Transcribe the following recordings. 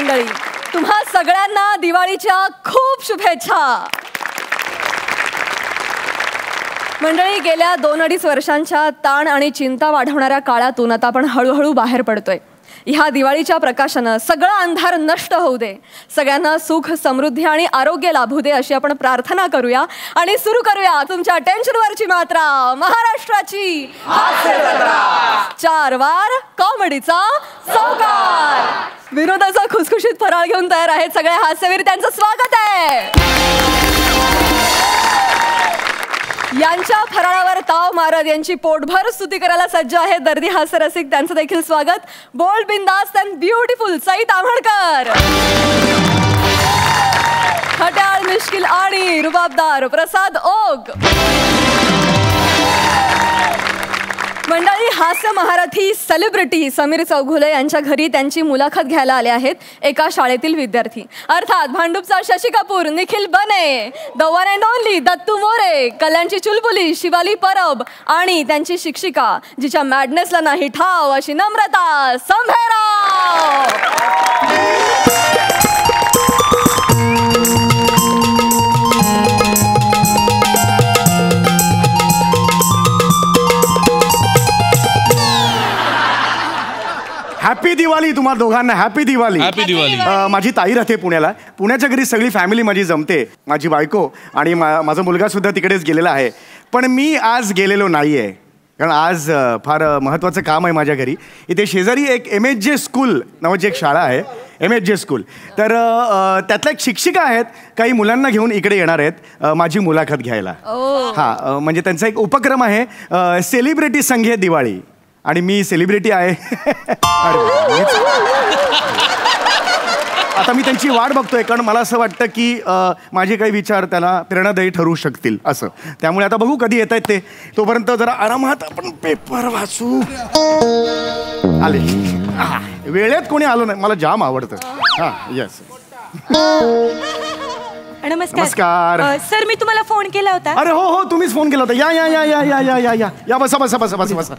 मंडळी, तुम्हा सगळ्यांना दिवाळीच्या खूप शुभेच्छा. मंडळी, गेल्या 2-2.5 वर्षांच्या ताण आणि चिंता वाढवणाऱ्या काळातून आता आपण हळूहळू बाहेर पडतोय. ह्या दिवाळीच्या प्रकाशानं सगळा अंधार नष्ट होऊ दे, सगळ्यांना सुख, समृद्धी आणि आरोग्य लाभू दे अशी आपण प्रार्थना करूया आणि सुरू करूया तुमच्या टेन्शनवरची मात्रा, महाराष्ट्राची हास्य जत्रा. 4 वार कॉमेडीचा चौकार. विनोदाचा खुसखुशीत फराळ घेऊन तयार आहेत सगळे हास्यवीर, त्यांचं स्वागत आहे. यांच्या फराळावर ताव मारत यांची पोटभर स्तुती करायला सज्ज आहे दर्दी हास्य रसिक, त्यांचं देखील स्वागत. बोल्ड, बिंदास अँड ब्युटिफुल सई ताम्हणकर. खट्याळ, मिश्किल आणि रुबाबदार प्रसाद ओक. मंडळी, हास्य महारथी सेलिब्रिटी समीर चौघुले यांच्या घरी त्यांची मुलाखत घ्यायला आले आहेत एका शाळेतील विद्यार्थी, अर्थात भांडूपचा शशी कपूर, निखिल बने, the one and only Dattu More, कल्याणची चुलबुली शिवाली परब आणि त्यांची शिक्षिका जिच्या मॅडनेसला नाही ठाव अशी नम्रता संभेराव. हॅपी दिवाळी तुम्हाला दोघांना. हॅपी दिवाळी. हॅपी दिवाळी. माझी ताई राहते पुण्याला. पुण्याच्या घरी सगळी फॅमिली माझी जमते, माझी बायको आणि माझा मुलगा सुद्धा तिकडेच गेलेला आहे. पण मी आज गेलेलो नाही आहे, कारण आज फार महत्त्वाचं काम आहे माझ्या घरी. इथे शेजारी एक MSJ स्कूल नावाची एक शाळा आहे, MSJ स्कूल. तर त्यातल्या एक शिक्षिका आहेत, काही मुलांना घेऊन इकडे येणार आहेत माझी मुलाखत घ्यायला. हां, म्हणजे त्यांचा एक उपक्रम आहे सेलिब्रिटी संघे दिवाळी, आणि मी सेलिब्रिटी आहे. आता मी त्यांची वाट बघतोय, कारण मला असं वाटतं की माझे काही विचार त्याला प्रेरणादायी ठरू शकतील असं. त्यामुळे आता बघू कधी येत आहेत ते. तोपर्यंत जरा आरामात आपण पेपर वाचू. आले. वेळेत कोणी आलो नाही, मला जाम आवडतं. हां, येस. नमस्कार सर, मी तुम्हाला फोन केला होता. अरे हो, तुम्हीच फोन केला होता. या या या या या या या या या बसा बसा बसा बसा बसा.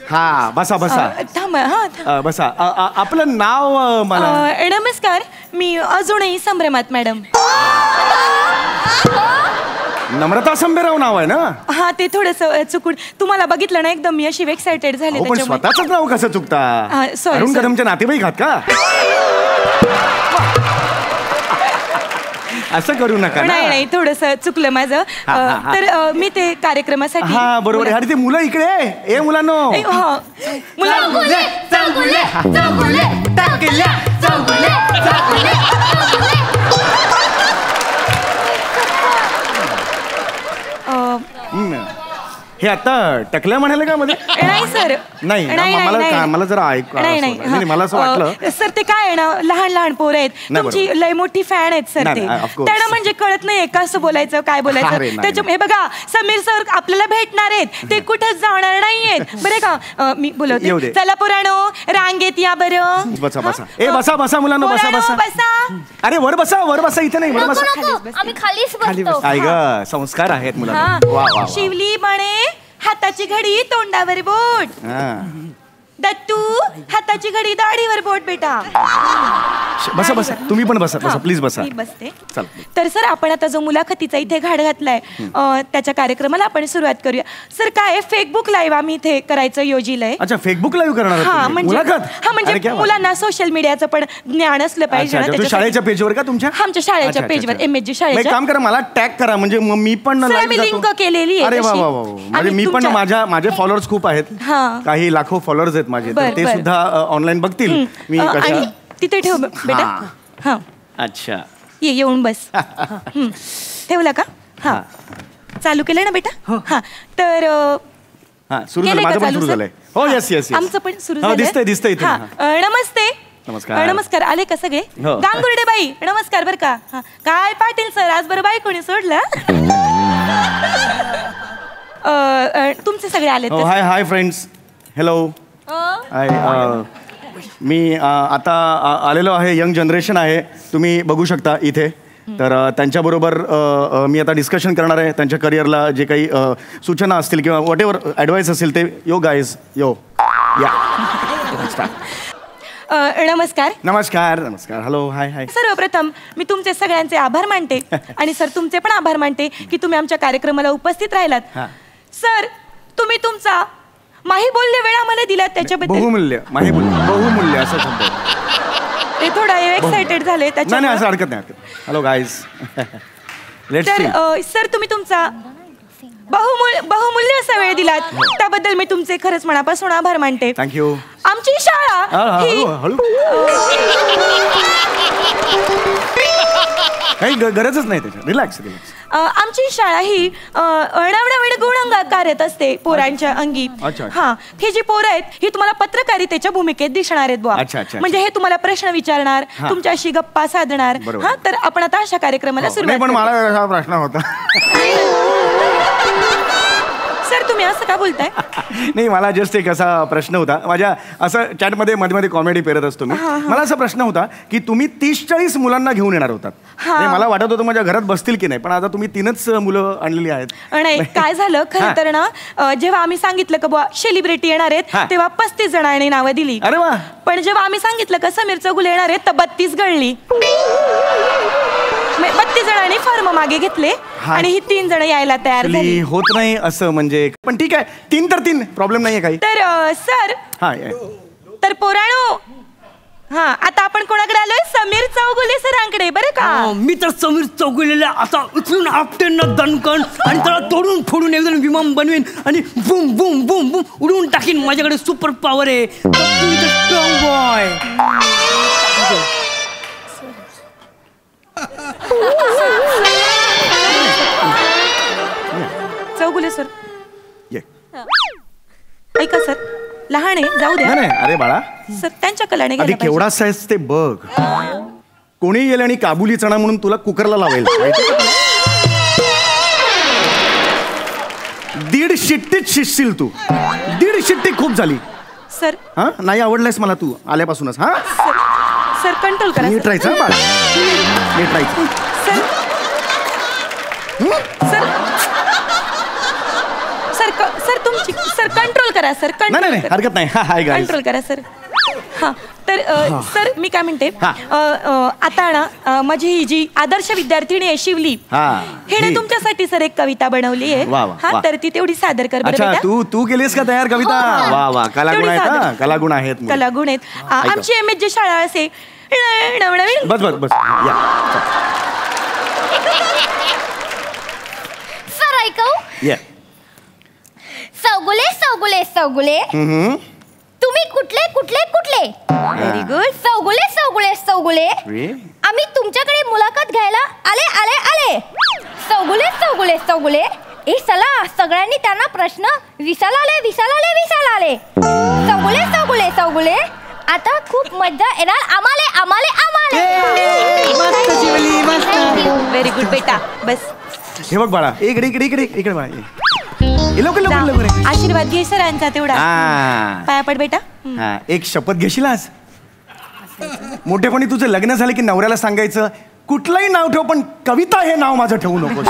हा, बसा बसा. बसा. आपलं नाव मला. नमस्कार, मी अजूनही संभ्रमात मॅडम. नम्रता संभेराव नाव आहे ना? हा, ते थोडंसं चुकून तुम्हाला बघितलं ना, एकदम मी अशी एक्साइटेड झाले. पण स्वतःच नाव कसं चुकता? अरुण कदमच्या नातेवाईक आहात का? असं करू नका. नाही, थोडंसं चुकलं माझं. तर मी ते कार्यक्रमासाठी. हा, बरोबर आहे. अरे ते मुलं इकडे. ए मुलांनो, हे आता टकल्या म्हणाले का मध्ये? नाही सर, नाही. मला जरा ऐक. नाही, मला असं वाटलं सर, ते काय आहे ना, लहान लहान पोरं आहेत, तुमची लय मोठी फॅन आहेत सर. ते त्यांना म्हणजे कळत नाही कसं बोलायचं, काय बोलायचं. त्याच्यामुळे बघा, समीर सर आपल्याला भेटणार आहेत, ते कुठंच जाणार नाहीयेत बरं का. मी बोलवते. चला पुराणो, रांगेत या बरं. बसा बसा. ए बसा बसा मुलांनो, बसा बसा बसा. अरे वर बसा, वर बसा. इथे नाही, वर बसा. आम्ही खाली बसतो. आई ग, संस्कार आहेत मुलांना. वा वा. शिवली बने, हाताची घडी तोंडावर बोट. दत्तू, हाताची घडी दाढीवर बोट. बेटा बसा बसा. तुम्ही पण बसा. बसा प्लीज बसा. मी बसते. तर सर, आपण आता जो मुलाखतीचा इथे घाट घातलाय, त्याच्या कार्यक्रमाला आपण सुरुवात करूया. सर, काय फेसबुक लाईव्ह आम्ही इथे करायचं योजिलंय. अच्छा, फेसबुक लाईव्ह करणार? हा, म्हणजे मुलांना सोशल मीडियाचं पण ज्ञान असलं पाहिजे. शाळेच्या पेजवर का तुमच्या? आमच्या शाळेच्या पेजवर, MSJ शाळेच्या. काम करा, मला टॅग करा, म्हणजे मी पण लिंक केलेली आहे. अरे वा वा वा. म्हणजे मी पण, माझे फॉलोअर्स खूप आहेत, काही लाखो फॉलोअर्स आहेत माझे, ते सुद्धा ऑनलाईन बघतील. मी कशा तिथे ठेव बेटा. हा, अच्छा, येऊन बस. ठेवला का? हा, चालू केलंय ना बेटा? हा, तर सुरू झालं. माझं पण सुरू झालंय. हो, येस येस. आमचं पण सुरू झालं. दिसतंय इथे. नमस्ते. नमस्कार. आले का सगळे? गांगुर्डे बाई नमस्कार बरं का. काय पाटील सर, आज बरं बाई कोणी सोडलं? तुमचे सगळे आले. Hi friends. हॅलो. मी आता आलेलो आहे. यंग जनरेशन आहे, तुम्ही बघू शकता इथे. तर त्यांच्याबरोबर मी आता डिस्कशन करणार आहे. त्यांच्या करिअरला जे काही सूचना असतील किंवा व्हॉट एव्हर ॲडवाईस असेल ते. यो गाईज, यो या. नमस्कार. नमस्कार. नमस्कार. हॅलो. हाय हाय. सर्वप्रथम मी तुमचे सगळ्यांचे आभार मानते आणि सर तुमचे पण आभार मानते की तुम्ही आमच्या कार्यक्रमाला उपस्थित राहिलात. सर तुम्ही तुमचा माहीबोल्य वेळ आम्हाला दिलात त्याच्याबद्दल. बहुमूल्य असा शब्द. ते थोडा एक्साइटेड झाले त्याच्या. नाही असं हरकत नाही. Hello guys. तर सर तुम्ही तुमचा बहुमूल्य असा वेळ दिलात त्याबद्दल मी तुमचे खरंच मनापासून आभार मानते. थँक्यू. आमची शाळा काही गरजच नाही त्याच्या. रिलॅक्स. आमची शाळा ही नवनवीन गुण कार्यत असते पोरांच्या अंगी. हा ही जी पोरं आहेत ही तुम्हाला पत्रकारितेच्या भूमिकेत दिसणार आहेत बुवा. म्हणजे हे तुम्हाला प्रश्न विचारणार, तुमच्याशी गप्पा साधणार. हा तर आपण आता अशा कार्यक्रमाला सुरुवात. पण मला हा प्रश्न होता. सर तुम्ही असं का बोलताय? नाही मला जस्ट एक असा प्रश्न होता. माझ्या असं चॅटमध्ये मध्ये मध्ये कॉमेडी पेरत असतो मी. मला असा प्रश्न होता की तुम्ही 30-40 मुलांना घेऊन येणार होतात. मला वाटत होतं माझ्या घरात बसतील की नाही, पण आता तुम्ही 3च मुलं आणलेली आहेत. नाही काय झालं खरं तर ना, जेव्हा आम्ही सांगितलं का बुवा सेलिब्रिटी येणार आहेत तेव्हा 35 जणांनी नावं दिली. अरे वा. पण जेव्हा आम्ही सांगितलं का समीर चौगुले येणार आहेत तर 32 गळली. 32 जणांनी फॉर्म मागे घेतले आणि ही 3 जण यायला तयार झाली. होत नाही असं म्हणजे. पण ठीक आहे 3 तर 3 प्रॉब्लेम नाहीये काही. तर सर तर पोराणो आता आपण कोणाकडे आलोय? समीर चौगुले सरांकडे. बरं का? मी तर समीर चौगुलेला आता उचलून आपटेन ना दणकन आणि त्याला तोडून फोडून एकदम विमान बनवेन आणि बूम बूम बूम बूम उडवून टाकीन. माझ्याकडे सुपर पॉवर आहे. Strong boy. चौगुले सर ऐका सर, लहान आहे जाऊ द्या. नाही अरे बाळा सर त्यांच्या कलाने आधी केवढा साईज ते बघ. कोणी येईल आणि काबुली चणा म्हणून तुला कुकरला लावेल. 1.5 शिट्टीत शिजशील तू. 1.5 शिट्टी खूप झाली. सर नाही आवडलायस मला तू आल्यापासूनच. सर कंट्रोल करा. नीट राहायचं बाळा. नीट राहायचं. सर तुमची सर कंट्रोल करा. सर नाही हरकत नाही. कंट्रोल करा सर. तर सर मी काय म्हणते, आता ना माझी ही जी आदर्श विद्यार्थिनी आहे शिवली, हिने तुमच्यासाठी सर एक कविता बनवली आहे. तर ती तेवढी सादर कर बरं बेटा. तू केलीस का तयार कविता? वा वा. कलागुण आहेत. कलागुण आहेत. आमची MSG शाळा असे नवनवीन. बस बस बस या. सर ऐकू. चौगुले चौगुले चौगुले तुम्ही कुठले कुठले कुठले? Very good. चौगुले चौगुले चौगुले आम्ही तुमच्याकडे मुलाखत घ्यायला आले आले आले. चौगुले चौगुले चौगुले ए चला सगळ्यांनी त्यांना प्रश्न विचाराले विचाराले विचाराले. चौगुले चौगुले चौगुले आता खूप मजा येणार आम्हाले आम्हाले आम्हाले. व्हेरी गुड बेटा. बस हे बघ बाळा. इकडे बाळा. आशीर्वाद घे सरांचा तेवढा. पाया पड बेटा. एक शपथ घेशील आज. मोठेपणी तुझं लग्न झालं की नवऱ्याला सांगायचं कुठलंही नाव ठेव पण कविता हे नाव माझं ठेवू नको.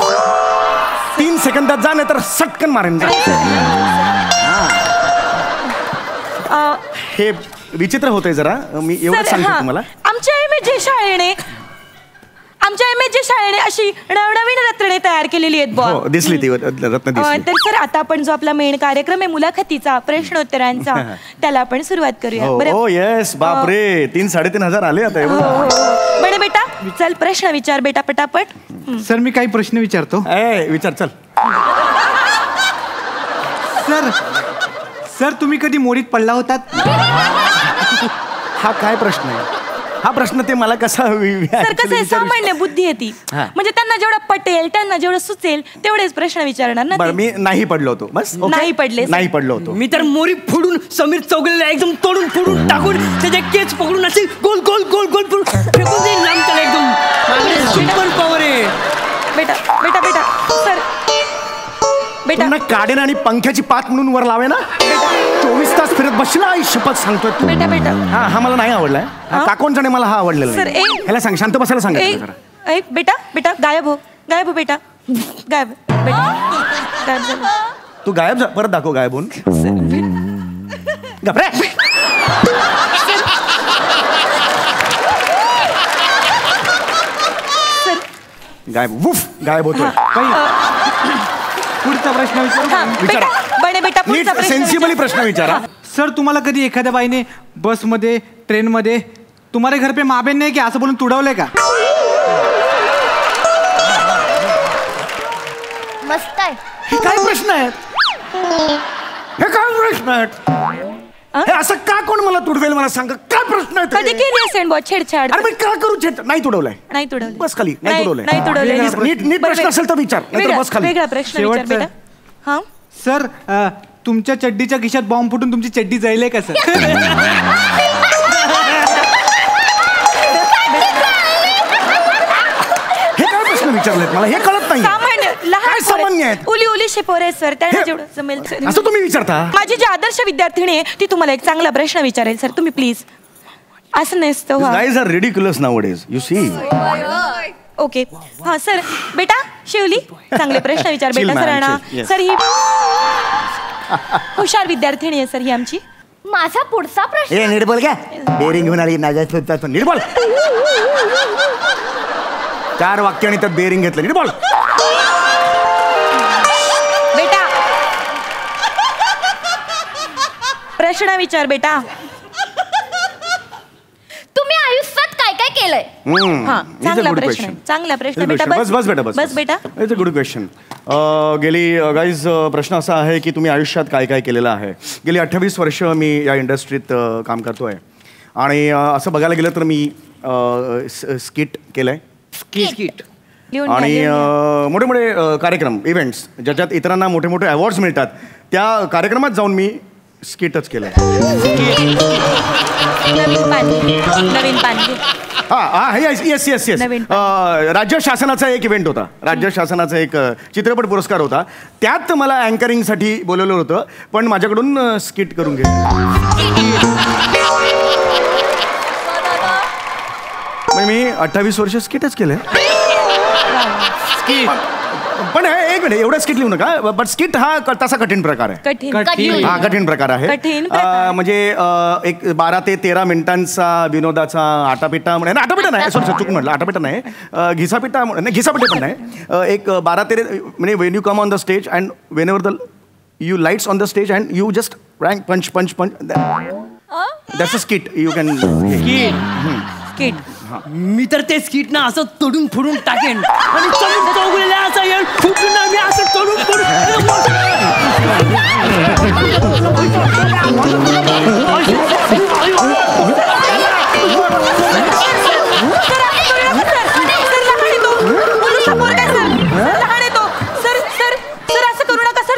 3 सेकंदात जा नाही तर सटकन मारेन. हे विचित्र होतंय जरा. मी एवढं सांगतो तुम्हाला. आमच्या MSG शाळेने अशी नवनवीन रत्ने तयार केलेली आहेत बुवा. दिसली ती रत्न दिसली. तर सर आता आपण जो आपला मेन कार्यक्रम आहे मुलाखतीचा प्रश्नोत्तरांचा त्याला आपण सुरुवात करूया. हो येस. बापरे 3-3.5 हजार आले आता. बरं बेटा चल प्रश्न विचार बेटा पटापट. सर मी काही प्रश्न विचारतो. विचार चल. सर तुम्ही कधी मोडीत पडला होतात? हा काय प्रश्न आहे? हा प्रश्न ते मला कसा सर कसं आहे सामान्य बुद्धी आहे ती. म्हणजे त्यांना जेवढं पटेल त्यांना जेवढं सुचेल तेवढेच प्रश्न विचारणार ना. बरं मी नाही पडलो होतो. बस नाही पडले. नाही पडलो होतो. मी तर मोरी फोडून समीर चौगुलेला एकदम तोडून फोडून टाकून त्याचे केस पकडून असे गोल गोल गोल गोल फेकून देईन लांब त्याला एकदम. सुपर पॉवर आहे. बेटा बेटा बेटा सर बेटा काढेन आणि पंख्याची पात म्हणून वर लावे ना. 24 तास फिरत बसला. आई शपथ सांगतोय. बेटा बेटा हा मला नाही आवडलाय. काकोंचाने मला हा आवडलेला सर. ह्याला सांग शांत बसायला सांग. बेटा बेटा गायब हो बेटा. गायब बेटा. तू गायब परत दाखव गायब होऊन. गायब होतोय. पुढचा प्रश्न विचारा. बेटा पुढचा प्रश्न सेन्सिबली प्रश्न विचारा. सर तुम्हाला कधी एखाद्या बाईने बसमध्ये ट्रेनमध्ये तुम्हाला घर पे माबेन नाही की असं बोलून तुडवलंय का? मस्त आहे. हे काय प्रश्न आहेत? हे असं का कोण मला तुडवेल मला सांगा. काय प्रश्न आहे? कधी केली असेल बुवा छेडछाड? अरे मी काय करू? नाही तुडवलंय. नाही तुडवलं. बस खाली. नाही तुडवलंय. नाही तुडवलंय. नीट प्रश्न असेल तर विचार. नाहीतर बस खाली. वेगळा प्रश्न विचार बेटा. हा सर तुमच्या चड्डीच्या खिशात बॉम्ब फुटून तुमची चड्डी जळले का सर? हे काय प्रश्न विचारलेत मला? हे कळत नाही. सामान्य लहान सामान्य आहेत? उली शिपोर आहे सर. त्यांना जेवढं जमेल सर. असं तुम्ही विचारता? माझी जी आदर्श विद्यार्थिनी आहे ती तुम्हाला एक चांगला प्रश्न विचारेल सर. तुम्ही प्लीज असं नसतं. Guys are ridiculous nowadays. You see. Okay. हा सर. बेटा शिवली चांगले प्रश्न विचार बेटा सरांना. सर ही हुशार विद्यार्थिनी आहे सर ही आमची. माझा पुढचा प्रश्न. ए नीट बोल. काय बेरिंग घेऊन आली नीट बोल. 4 वाक्य आणि त्यात बेरिंग घेतलं. नीट बोल. बेटा प्रश्न विचार बेटा. तुम्ही आयुष्यात काय काय केलंय? हा चांगला प्रश्न. चांगला प्रश्न बेटा. बस बेटा बस बेटा. It's a good question. गेली गाईज प्रश्न असा आहे की तुम्ही आयुष्यात काय काय केलेलं आहे. गेली 28 वर्ष मी या इंडस्ट्रीत काम करतोय आणि असं बघायला गेलं तर मी स्किट केलंय. आणि मोठे मोठे कार्यक्रम इव्हेंट्स ज्याच्यात इतरांना मोठे मोठे अवॉर्ड्स मिळतात त्या कार्यक्रमात जाऊन मी स्किटच केलंय. नवीन पाणी. येस राज्य शासनाचा एक इव्हेंट होता. राज्य शासनाचा एक चित्रपट पुरस्कार होता. त्यात मला अँकरिंगसाठी बोलवलं होतं पण माझ्याकडून स्किट करून घेतलं. मी 28 वर्ष स्किटच केलंय. पण एक मिनिट एवढं स्किट लिहू नका. बट स्किट हा तसा कठीण प्रकार आहे. कठीण प्रकार आहे. म्हणजे एक 12 ते 13 मिनिटांचा विनोदाचा आटापिटा आटापिटा नाही सॉरी चूक म्हटलं. आटापिटा नाही घिसापिटा नाही. घिसापिटे पण नाही. एक 12-13 म्हणजे when you come on the stage and whenever the you lights on the stage and you just rank punch that's a skit. You can skit. मी तर ते स्किट ना असं तोडून फोडून टाकेन आणि चढून चौगलेल्या असं येऊन फुटून मी असं तोडून फोडून.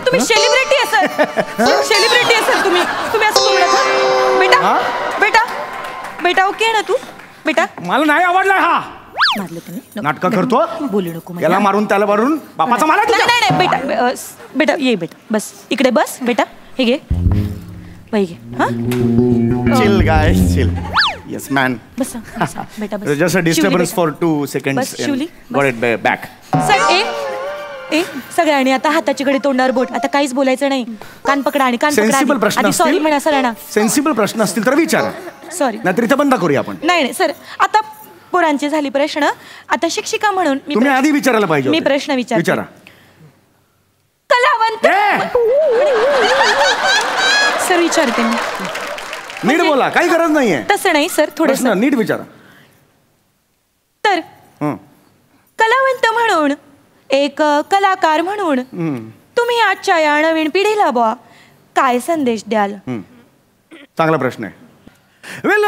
तुम्ही सेलिब्रिटी आहे सर. सेलिब्रिटी आहे सर. तुम्ही असं करू नका. बेटा बेटा ओके आहे ना तू? बेटा मला नाही आवडला हा. नाटक करतो. बोलू नको. याला मारून त्याला मारून बापाचा मला. नाही बेटा ये बेटा बस इकडे बस बेटा. हे घे बाई घे. हा chill guy chill. Yes man. बस बेटा बस. Just a disturbance for 2 seconds. Got it back. Sir ए सगळ्यांनी आता हाताची कडे तोंडावर बोट. आता काहीच बोलायचं नाही. कान पकडा आणि कान सेन्सिबल पकडा. प्रश्न सॉरी म्हणा सरांना. सेन्सिबल प्रश्न असतील तर विचारा. सॉरी नाहीतर इथं बंद करूया आपण. नाही सर आता पोरांची झाली प्रश्न. आता शिक्षिका म्हणून तुम्ही आधी विचारायला पाहिजे. मी प्रश्न विचारा. कलावंत सर विचारते मी. नीट बोला. काही गरज नाहीये. तसं नाही सर थोडं नीट विचारा. तर कलावंत म्हणून एक कलाकार म्हणून तुम्ही आजच्या या नवीन पिढीला बुवा काय संदेश द्याल? चांगला प्रश्न आहे. वेल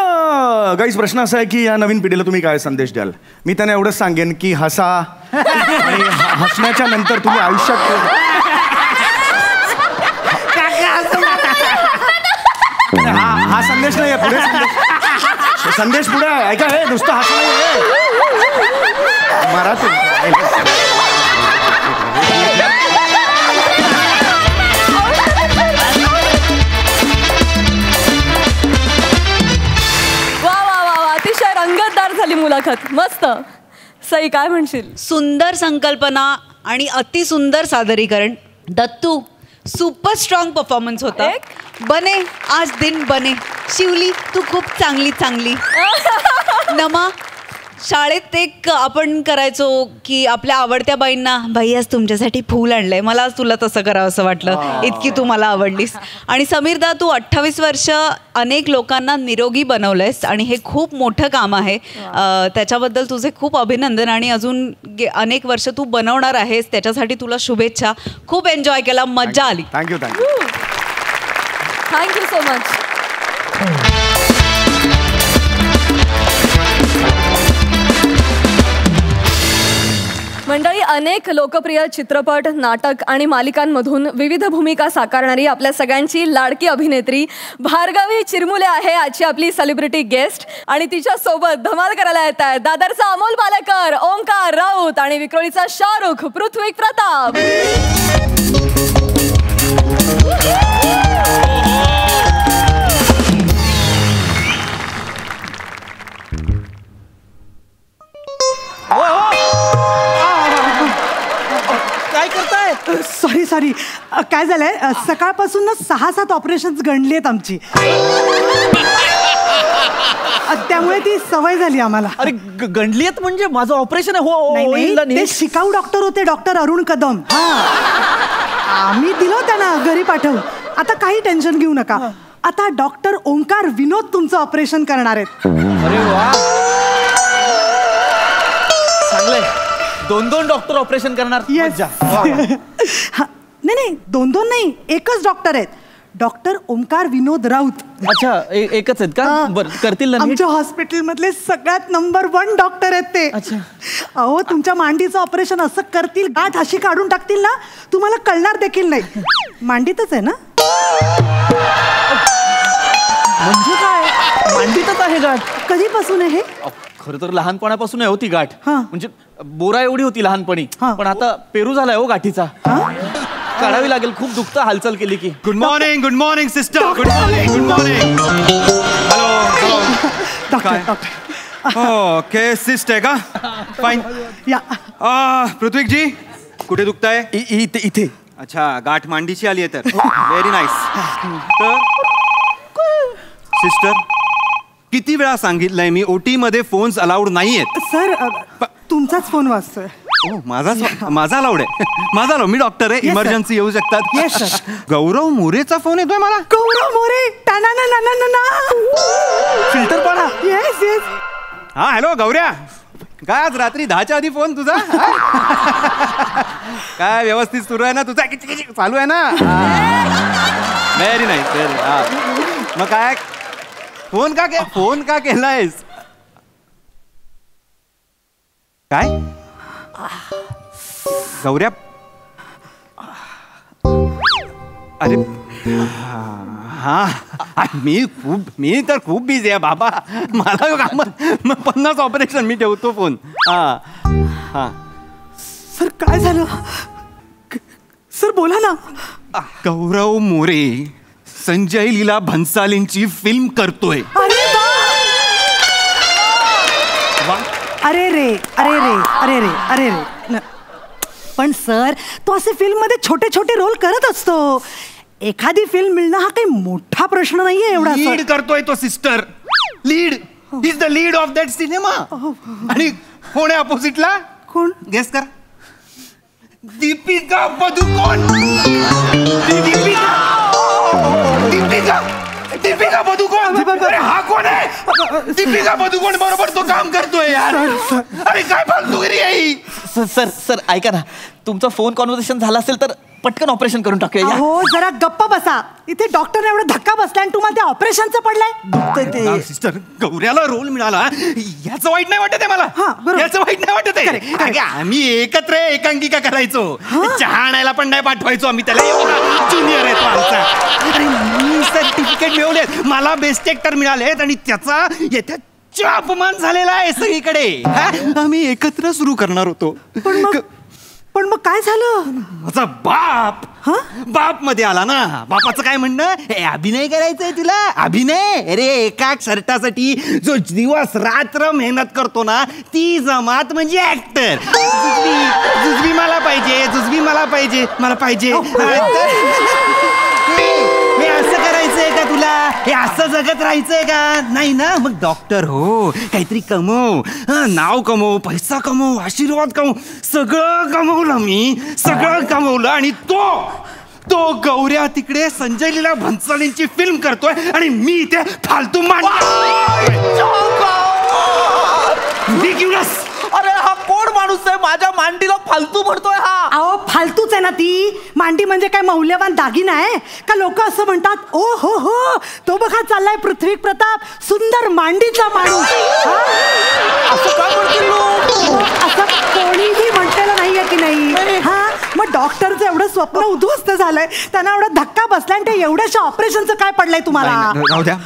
गाईज प्रश्न असा आहे की या नवीन पिढीला तुम्ही काय संदेश द्याल. मी त्यांना एवढंच सांगेन की हसा आणि हसण्याच्या नंतर तुम्ही आयुष्यात हा संदेश नाही आहे. पुढे संदेश पुढे ऐका. हे नुसतं हसणं मराठी. झाली मुलाखत. मस्त. सई काय म्हणशील? सुंदर संकल्पना आणि अतिसुंदर सादरीकरण. दत्तू सुपर स्ट्रॉंग परफॉर्मन्स होता. बने आज दिन बने. शिवली तू खूप चांगली. नमा शाळेत एक आपण करायचो की आपल्या आवडत्या बाईंना, बाई आज तुमच्यासाठी फूल आणलंय, मला आज तुला तसं करावं असं वाटलं, इतकी तू मला आवडलीस. आणि समीरदा, तू 28 वर्ष अनेक लोकांना निरोगी बनवलंयस आणि हे खूप मोठं काम आहे. त्याच्याबद्दल तुझे खूप अभिनंदन आणि अजून अनेक वर्ष तू बनवणार आहेस, त्याच्यासाठी तुला शुभेच्छा. खूप एन्जॉय केला, मज्जा आली. Thank you thank you so much. मंडळी, अनेक लोकप्रिय चित्रपट, नाटक आणि मालिकांमधून विविध भूमिका साकारणारी आपल्या सगळ्यांची लाडकी अभिनेत्री भार्गवी चिरमुले आहे आजची आपली सेलिब्रिटी गेस्ट. आणि तिच्या सोबत धमाल करायला येत आहेत दादरचा अमोल पालेकर, ओंकार राऊत आणि विक्रोळीचा शाहरुख पृथ्वी प्रताप. काय करताय? सॉरी काय झालंय, सकाळपासून 6-7 ऑपरेशन्स गणली आहेत आमची, त्यामुळे ती सवय झाली आम्हाला. अरे गणली आहेत म्हणजे माझं ऑपरेशन आहे. हो, ते शिकाऊ डॉक्टर होते, डॉक्टर अरुण कदम. आम्ही दिलो त्यांना घरी पाठवून. आता काही टेन्शन घेऊ नका, आता डॉक्टर ओंकार विनोद तुमचं ऑपरेशन करणार आहेत. अरे वा, चांगलंय. 2 डॉक्टर ऑपरेशन करणार. नाही 2 नाही, एकच डॉक्टर आहेत, डॉक्टर ओंकार विनोद राऊत. अच्छा, एकच आहेत का? बरं, करतील ना. आमच्या हॉस्पिटल मधले सगळ्यात नंबर 1 डॉक्टर आहेत ते. अच्छा. अहो, तुमच्या मांडीचं ऑपरेशन असं करतील, गाठ अशी काढून टाकतील ना, तुम्हाला कळणार देखील नाही. मांडीतच आहे ना? म्हणजे काय मांडीतच आहे गाठ? कधीपासून आहे हे? खरं तर लहानपणापासून आहे होती गाठ. हा. म्हणजे बोरा एवढी होती लहानपणी, हा. पण आता पेरू झालाय हो गाठीचा. काढावी लागेल, खूप दुखतं हालचाल केली की. Good morning sister. Good morning. Hello. Doctor. Okay, cyst आहे का? फाईन. या. पृथ्वी जी, कुठे दुखताय? इथे. अच्छा, गाठ मांडीची आली आहे तर व्हेरी नाईस. तर सिस्टर, किती वेळा सांगितलंय मी, ओटी मध्ये फोन्स अलाउड नाहीयेत. सर, तुमचाच फोन वाजतोय. माझा अलाउड आहे. माझा अलाउड. मी डॉक्टर आहे, इमर्जन्सी येऊ शकतात. Yes sir. गौरव मोरेचा फोन येतोय मला. गौरव मोरे. फिल्टर पाडा. येस. हा, हॅलो गौऱ्या. काय आज रात्री 10च्या आधी फोन तुझा? काय व्यवस्थित सुरू आहे ना तुझा? चालू आहे ना? Very nice, very. मग काय फोन का केलायस? काय गौऱ्या? अरे हा, मी तर खूप बिझी आहे बाबा. मला काम 50 ऑपरेशन. मी ठेवतो फोन. हा. सर, काय झालं? सर, बोला ना. गौरव मोरे संजय लीला भन्सालींची फिल्म करतोय. अरे रे. पण सर, तो असे फिल्म मध्ये छोटे छोटे रोल करत असतो. एखादी फिल्म मिळणं हा काही मोठा प्रश्न नाहीये. एवढा लीड करतोय तो sister. Lead is the lead of that cinema. आणि कोण आहे अपोजिटला? कोण? गेस कर. दीपिका पदुकोण. दीपिका पदुकोण. अरे हा कोण आहे? दीपिका पदुकोण बरोबर तो काम करतोय यार. अरे काय फालतूगिरी आहे. सर ऐका ना, तुमचा फोन कॉन्व्हर्सेशन झाला असेल तर पटकन ऑपरेशन करून टाकूया. हो, जरा गप्प बसा. इथे डॉक्टर एवढा धक्का बसला आणि तुम्हाला त्या ऑपरेशनचं पडलंय. सिस्टर, गौऱ्याला रोल मिळाला याचं वाईट नाही वाटत आहे मला. याचं वाईट नाही वाटत आहे. आम्ही एकत्र एकांकिका करायचो. चहा आणायला पण नाही पाठवायचो आम्ही त्याला. ज्युनियर आहे तो आमचा. अरे मी सर्टिफिकेट मिळवले, मला बेस्ट ऍक्टर मिळालेत आणि त्याचा येत्या अपमान झालेला आहे सगळीकडे. आम्ही एकत्र सुरू करणार होतो. पण मग काय झालं? माझा बाप मध्ये आला ना. बापाचं काय म्हणणं? अभिनय करायचंय तुला? अभिनय? अरे एका शर्टासाठी जो दिवस रात्र मेहनत करतो ना, ती जमात म्हणजे ऍक्टर. जुजबी मला पाहिजे. हे असं करायचंय का तुला? हे असं जगत राहायचंय का? नाही ना, मग डॉक्टर हो, काहीतरी कमव, नाव कमव, पैसा कमव, आशीर्वाद कमव, सगळं कमवलं मी, सगळं कमवलं. आणि तो गौऱ्या तिकडे संजय लीला भन्सालींची फिल्म करतोय आणि मी इथे फालतू अरे हा कोण माणूस आहे, माझ्या मांडीला फालतू म्हणतोय हा? अहो फालतूच आहे ना ती. मांडी म्हणजे काय मौल्यवान दागिना आहे का? लोक असं म्हणतात, ओ हो तो बघा चाललाय पृथ्वी प्रताप, सुंदर मांडीचा माणूस. असं काय म्हणतील लोक? असं कोणीही म्हटलेलं नाहीये की नाही? हा, मग डॉक्टरचं एवढं स्वप्न उद्ध्वस्त झालंय, त्यांना एवढा धक्का बसलाय आणि ते एवढ्याशा ऑपरेशनचं काय पडलंय तुम्हाला? राहू द्या,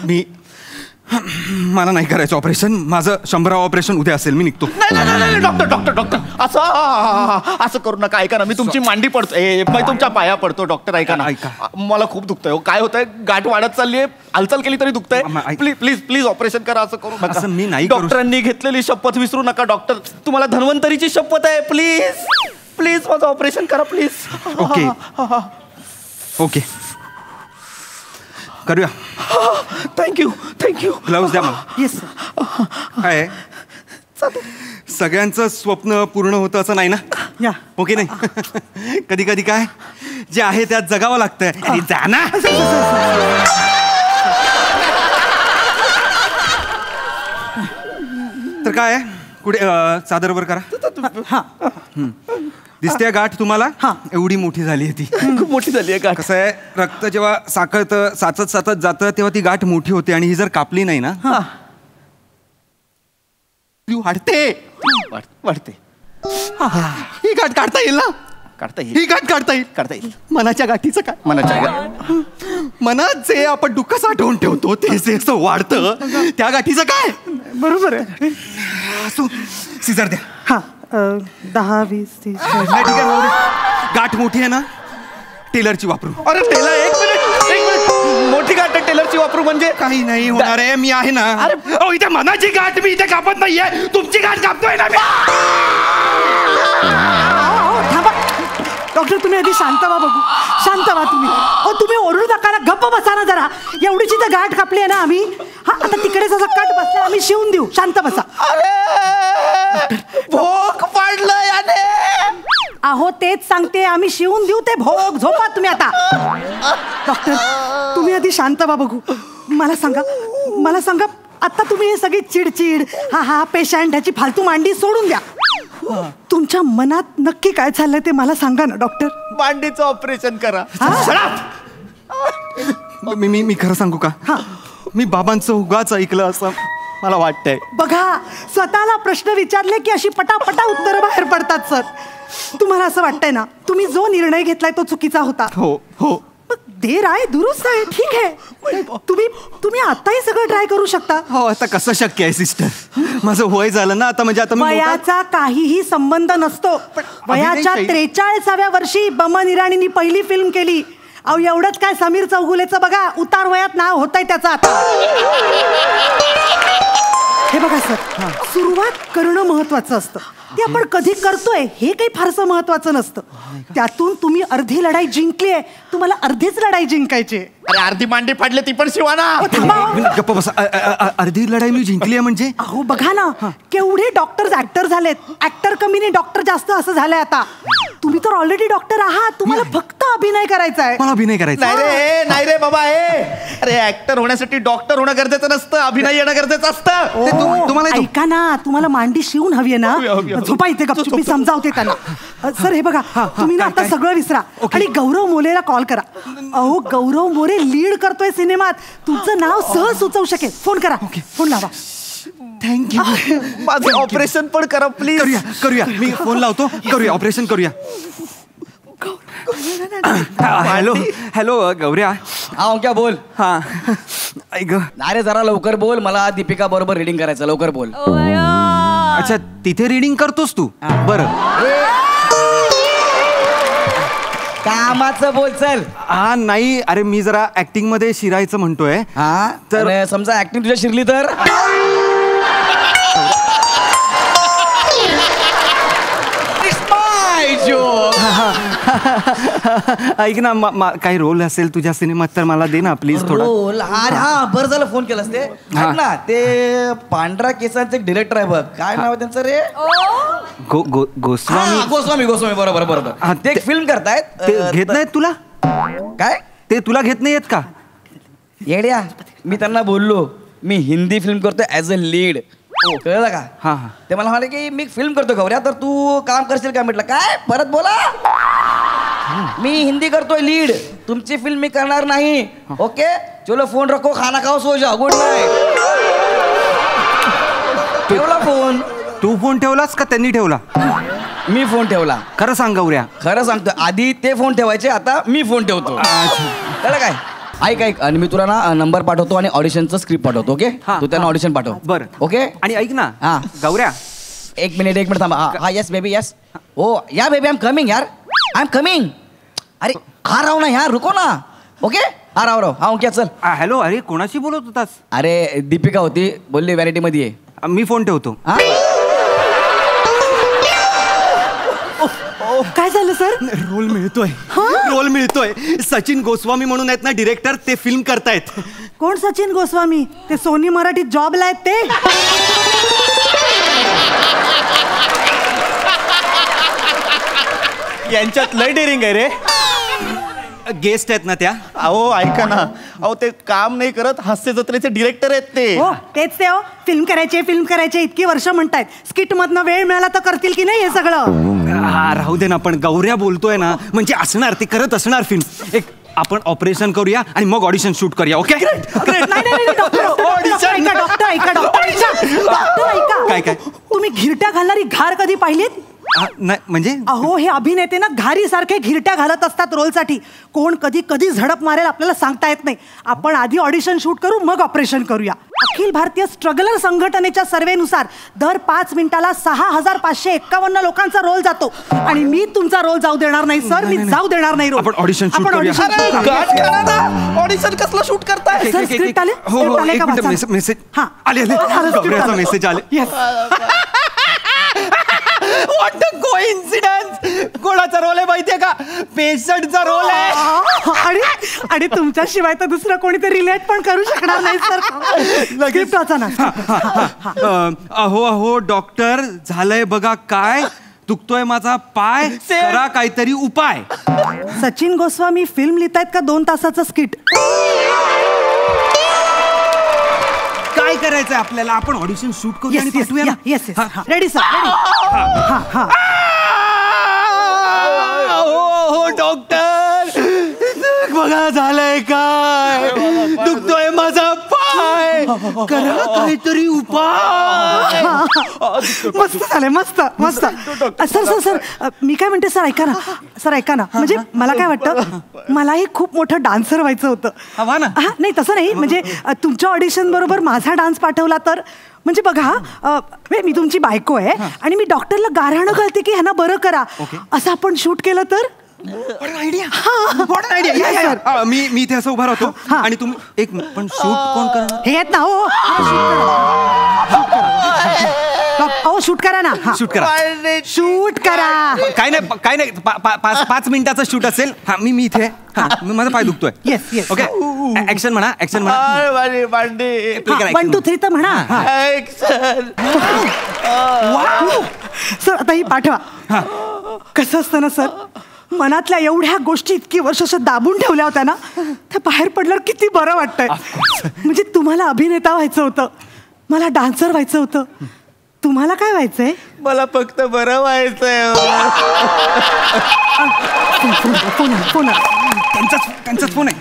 मला नाही करायचं ऑपरेशन. माझं 100 ऑपरेशन उद्या असेल, मी निघतो. नाही डॉक्टर असं करू नका. ऐका ना, मी तुमची मांडी पडतो, मी तुमच्या पाया पडतो डॉक्टर. ऐका ना, मला खूप दुखतंय. काय होतंय, गाठ वाढत चालली आहे, हालचाल केली तरी दुखतंय. प्लीज ऑपरेशन करा. असं करू नका. मी नाही. डॉक्टरांनी घेतलेली शपथ विसरू नका डॉक्टर. तुम्हाला धन्वंतरीची शपथ आहे. प्लीज माझं ऑपरेशन करा प्लीज. ओके करूया. थँक्यू. ग्लव्स द्या मला. येस. काय सगळ्यांचं स्वप्न पूर्ण होतं असं नाही ना? या. ओके नाही. कधी कधी काय जे आहे त्यात जगावं लागतंय. अरे जा ना. तर काय कुठे चादरवर करा. दिसते गाठ तुम्हाला? एवढी मोठी झाली आहे ती. खूप मोठी झाली आहे गाठ. कसं आहे, रक्त जेव्हा साचत जातं तेव्हा ती गाठ मोठी होते आणि ही जर कापली नाही ना वाढते. ही गाठ काढता येईल ना? ही गाठ काढता येईल. मनाच्या गाठीचं काय? मनात जे आपण दुःख साठवून ठेवतो ते जे असं वाढतं त्या गाठीचं काय? बरोबर आहे. सिजर द्या. 10, 20, 30. ठीक आहे. गाठ मोठी आहे ना, टेलरची वापरू. अरे टेलर, एक मिनिट. मोठी गाठ टेलरची वापरू म्हणजे? काही नाही होणार आहे, मी आहे ना. अरे इथे मनाची गाठ मी इथे कापत नाहीये, तुमची गाठ कापतोय ना मी. थांबा डॉक्टर, तुम्ही आधी शांत व्हा बघू. शांत व्हा तुम्ही. तुम्ही ओरडू नका ना, गप्प बसा ना जरा. एवढीची तर गाठ कापली आहे ना आम्ही. आता तिकडेच असं कट बसला, आम्ही शिवून देऊ. शांत बसा. भोग पाडलं याने. अहो तेच सांगते, आम्ही शिवून देऊ ते भोग. झोपा तुम्ही आता. डॉक्टर तुम्ही आधी शांत व्हा बघू. मला सांगा आता तुम्ही हे सगळी चिडचिड, हा पेशंट, ह्याची फालतू मांडी सोडून द्या. तुमच्या मनात नक्की काय चाललंय ते मला सांगा ना डॉक्टर. मांडीचं ऑपरेशन करा. मी खरं सांगू का? मी बाबांचं उगाच ऐकलं असं मला वाटतंय. बघा, स्वतःला प्रश्न विचारले की अशी पटापटा उत्तरं बाहेर पडतात सर. तुम्हाला असं वाटतंय ना, तुम्ही जो निर्णय घेतलाय तो चुकीचा होता. हो. देर आहे दुरुस्त आहे, ठीक आहे. तुम्ही आताही सगळं ट्राय करू शकता. हो, आता कसं शक्य आहे सिस्टर? माझं वय झालं ना आता, म्हणजे आता वयाचा काहीही संबंध नसतो. वयाच्या 43व्या वर्षी बमन इराणींनी पहिली फिल्म केली. अहो एवढंच काय, समीर चौगुलेचं बघा, उतार वयात नाव होतंय त्याचं आता. हे बघा सर, सुरुवात करणं महत्वाचं असतं. ते आपण कधी करतोय हे काही फारसं महत्वाचं नसतं. त्यातून तुम्ही अर्धी लढाई जिंकली आहे, तुम्हाला अर्धीच लढाई जिंकायची. अरे अर्धी मांडी फाडली ती पण शिवा ना. गप्प बसा. अर्धी लढाई मी जिंकली आहे म्हणजे? अहो बघा ना, केवढे डॉक्टर्स ऍक्टर झालेत. ऍक्टर कमी नाही, डॉक्टर जास्त असं झालंय आता. तुम्ही तर ऑलरेडी डॉक्टर आहात, तुम्हाला फक्त अभिनय करायचा आहे. मला अभिनय करायचा नाही रे बाबा. अरे ऍक्टर होण्यासाठी डॉक्टर होणं गरजेचं नसतं, अभिनय येणं गरजेचं असतं. तुम्हाला ऐका ना, तुम्हाला मांडी शिवून हवी आहे ना, झोपा इथे गपचूप. मी समजावते त्यांना. सर हे बघा, तुम्ही ना आता सगळं विसरा आणि गौरव मोरेला कॉल करा. अहो गौरव मोरे लीड करतोय सिनेमात, तुमचं नाव सहज सुचवू शकेल. फोन करा. फोन लावा. थँक्यू. माझं ऑपरेशन पण करा प्लीज. करूया. मी फोन लावतो. करूया ऑपरेशन करूया. हॅलो गौऱ्या. क्या बोल. हा ऐक. अरे जरा लवकर बोल, मला दीपिका बरोबर रीडिंग करायचं. लवकर बोल. अच्छा, तिथे रीडिंग करतोस तू? बरं. कामाचं बोल चल. नाही, अरे मी जरा ऍक्टिंग मध्ये शिरायचं म्हणतोय. तर समजा ऍक्टिंग तुझ्या शिरली तर? ऐक ना काही रोल असेल तुझ्या सिनेमात तर मला दे ना प्लीज थोडा रोल. अरे हा बरं झालं फोन केलास ते. ऐक ना ते पांढरा केसांचे एक डिरेक्टर आहे बघ, काय नाव आहे त्यांचं रे? गोस्वामी. गोस्वामी बरोबर. ते एक फिल्म करतायत. घेत नाहीत तुला? काय ते तुला घेत नाहीयेत का? येड्या, मी त्यांना बोललो मी हिंदी फिल्म करतोय ॲज अ लीड. कळलं का? हा. ते मला म्हणाले की मी फिल्म करतो गौऱ्या, तर तू काम करशील का? म्हटलं काय, परत बोला. मी हिंदी करतोय लीड, तुमची फिल्म मी करणार नाही. ओके चलो फोन रखो, खाना खाओ, सो जाओ, गुड नाईट. ठेवला फोन. तू फोन ठेवलास का त्यांनी ठेवला? मी फोन ठेवला. खरं सांग गौऱ्या. खरं सांगतो, आधी ते फोन ठेवायचे, आता मी फोन ठेवतो. कळलं काय? ऐक आणि मी तुला ना नंबर पाठवतो आणि ऑडिशनचं स्क्रिप्ट पाठवतो. ओके तू त्यांना ऑडिशन पाठव. बरं ओके. आणि ऐक ना हा गौऱ्या, एक मिनिट थांबा. हा yes baby yes. Oh yeah baby, I am coming यार, आय एम कमिंग. अरे हा राव ना यार, रुको ना. ओके हा राव हा ओके चल. हॅलो. अरे कोणाशी बोलत होतास? अरे दीपिका होती, बोलली व्हॅनिटी मध्ये ये. मी फोन ठेवतो. काय झालं सर? रोल मिळतोय. सचिन गोस्वामी म्हणून आहेत ना डिरेक्टर, ते फिल्म करतायत. कोण सचिन गोस्वामी? ते सोनी मराठीत जॉबला आहेत ते? यांच्यात लय डेअरिंग आहे रे. गेस्ट आहेत ना त्या? अहो ऐका ना, अहो ते काम नाही करत, हास्य जत्रेचे डिरेक्टर आहेत ते. हो तेच ते. हो फिल्म करायचे इतकी वर्ष म्हणतायत. स्किट मधनं वेळ मिळाला तर करतील की नाही हे सगळं? हा राहू दे ना, पण गौऱ्या बोलतोय ना म्हणजे असणार, ते करत असणार फिल्म. एक आपण ऑपरेशन करूया आणि मग ऑडिशन शूट करूया. ओके. काय तुम्ही घिरट्या घालणारी घार कधी पाहिलीत? नाही म्हणजे? अहो हे अभिनेते ना घारी सारखे घिरट्या घालत असतात रोलसाठी. कोण कधी झडप मारेल आपल्याला सांगता येत नाही. आपण आधी ऑडिशन शूट करू, मग ऑपरेशन करूया. अखिल भारतीय स्ट्रगलर संघटनेच्या सर्वेनुसार दर 5 मिनिटाला 6551 लोकांचा रोल जातो. आणि मी तुमचा रोल जाऊ देणार नाही सर, मी जाऊ देणार नाही रोल. आपण ऑडिशन शूट करूया. ऑडिशन कसलं शूट करताय? सर स्क्रिप्ट आले? मेसेज आले. मेसेज आले. What a coincidence! कोणाचा रोल आहे माहितीये का? पेशंटचा रोल आहे. आणि तुमच्याशिवाय तर दुसरं कोणीतरी रिलेट पण करू शकणार नाही सर. स्क्रिप्ट वाचा ना. अहो डॉक्टर, झालंय बघा काय, दुखतोय माझा पाय, करा काहीतरी उपाय. सचिन गोस्वामी फिल्म लिहितायत का 2 तासाचं स्किट? काय करायचंय आपल्याला? आपण ऑडिशन शूट करूया आणि पाठवूया ना. Yes ready sir, ready. हो डॉक्टर, बघा झालंय काय, दुखतोय माझा पाय, करा काहीतरी उपाय. मस्त झालंय, मस्त. सर मी काय म्हणते, सर ऐका ना. म्हणजे मला काय वाटतं, मलाही खूप मोठं डान्सर व्हायचं होतं. नाही तसं नाही, म्हणजे तुमच्या ऑडिशन बरोबर माझा डान्स पाठवला तर. म्हणजे बघा मी तुमची बायको आहे आणि मी डॉक्टरला गाऱ्हाणं घालते की ह्यांना बरं करा, असं आपण शूट केलं तर. आयडिया. मी इथे असं उभा राहतो आणि तुम्ही एक पण शूट कोण करणार? हे आहेत ना. हो शूट करा ना. शूट करा. काय नाही 5 मिनिटाचं शूट असेल. मी इथे. माझा पाय दुखतोय. येस. ओके ऍक्शन म्हणा. 1 2 3 तर म्हणा. सर आता ही पाठवा. कसं असतं ना सर, मनातल्या एवढ्या गोष्टी इतकी वर्ष दाबून ठेवल्या होत्या ना, त्या बाहेर पडल्यावर किती बरं वाटतंय. म्हणजे तुम्हाला अभिनेता व्हायचं होतं, मला डान्सर व्हायचं होतं. तुम्हाला काय व्हायचंय? मला फक्त बरं व्हायचंय. फोन त्यांचाच फोन आहे.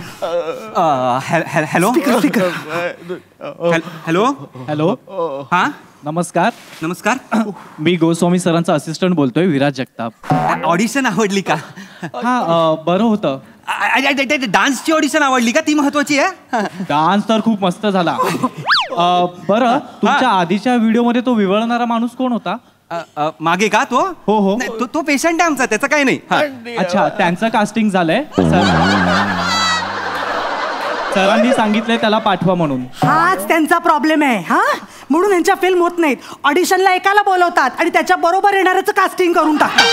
Hello hello. हा नमस्कार. मी गोस्वामी सरांचा असिस्टंट बोलतोय, विराज जगताप. ऑडिशन आवडली का? हा बरं होतं. डान्सची ऑडिशन आवडली का? ती महत्वाची आहे. डान्स तर खूप मस्त झाला. बरं तुमच्या आधीच्या व्हिडिओ मध्ये तो विवळणारा माणूस कोण होता? मागे का तो? हो. तो पेशंट आहे आमचा, त्याचं काही नाही. अच्छा, त्यांचं कास्टिंग झालंय. सरांनी सांगितलंय त्याला पाठवा म्हणून. हाच त्यांचा प्रॉब्लेम आहे. म्हणून यांच्या फिल्म होत नाहीत. ऑडिशनला एकाला बोलवतात आणि त्याच्या बरोबर येणाऱ्याचं कास्टिंग करून टाकतात.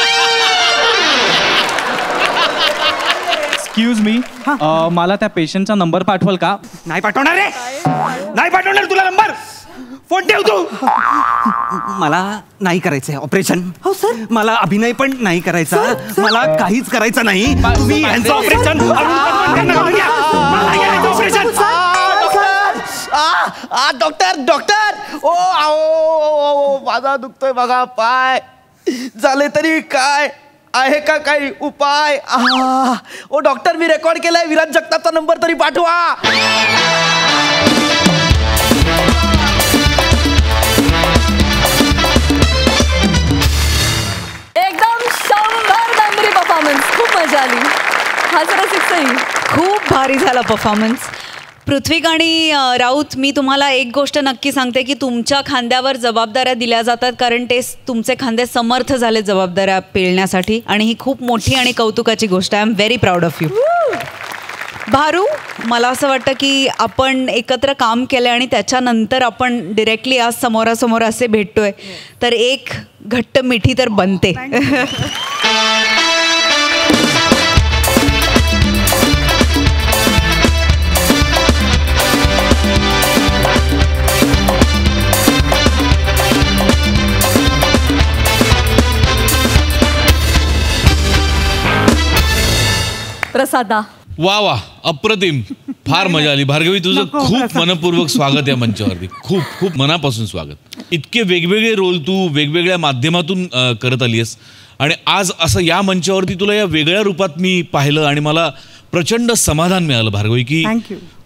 एक्सक्यूज मी, मला त्या पेशंटचा नंबर पाठवाल का? नाही पाठवणार रे, नाही पाठवणार तुला नंबर. फोन ठेव तू. मला नाही करायचंय ऑपरेशन. हो सर. मला अभिनय पण नाही करायचा. मला काहीच करायचं नाही. तुम्ही यांचं ऑपरेशन डॉक्टर डॉक्टर ओ आओ माझा दुखतोय बघा पाय. झाले तरी काय आहे का काही उपाय? ओ डॉक्टर मी रेकॉर्ड केलाय, विराज जगतापचा नंबर तरी पाठवा. एकदम 100 नंबरी परफॉर्मन्स. खूप मजा आली. हा जरा शिक्षण खूप भारी झाला परफॉर्मन्स. पृथ्वीक आणि राऊत, मी तुम्हाला एक गोष्ट नक्की सांगते की तुमच्या खांद्यावर जबाबदाऱ्या दिल्या जातात, कारण ते तुमचे खांदे समर्थ झाले जबाबदाऱ्या पेलण्यासाठी, आणि ही खूप मोठी आणि कौतुकाची गोष्ट आहे. I am very proud of you. भारू, मला असं वाटतं की आपण एकत्र काम केलं आणि त्याच्यानंतर आपण डिरेक्टली आज समोरासमोर असे भेटतोय, तर एक घट्ट मिठी तर बनते. प्रसादा. वा वा, अप्रतिम, फार मजा आली. भार्गवी, तुझं खूप मनपूर्वक स्वागत या मंचावरती. खूप खूप मनापासून स्वागत. इतके वेगवेगळे रोल तू वेगवेगळ्या माध्यमातून करत आली आहेस, आणि आज असं या मंचावरती तुला या वेगळ्या रूपात मी पाहिलं आणि मला प्रचंड समाधान मिळालं भार्गवी, की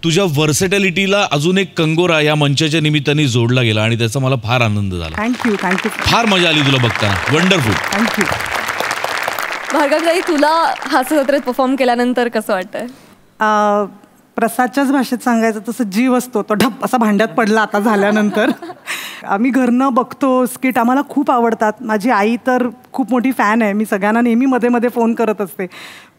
तुझ्या व्हर्सेटॅलिटीला अजून एक कंगोरा या मंचाच्या निमित्ताने जोडला गेला, आणि त्याचा मला फार आनंद झाला. थँक्यू. फार मजा आली तुला बघताना. वंडरफुल. थँक्यू. भार्गवी, तुला हास्य जत्रेत परफॉर्म केल्यानंतर कसं वाटतंय? प्रसादच्याच भाषेत सांगायचं तसं जीव असतो तो ढप असा भांड्यात पडला आता झाल्यानंतर. आम्ही घरनं बघतो स्किट, आम्हाला खूप आवडतात. माझी आई तर खूप मोठी फॅन आहे. मी सगळ्यांना नेहमी मध्ये मध्ये फोन करत असते.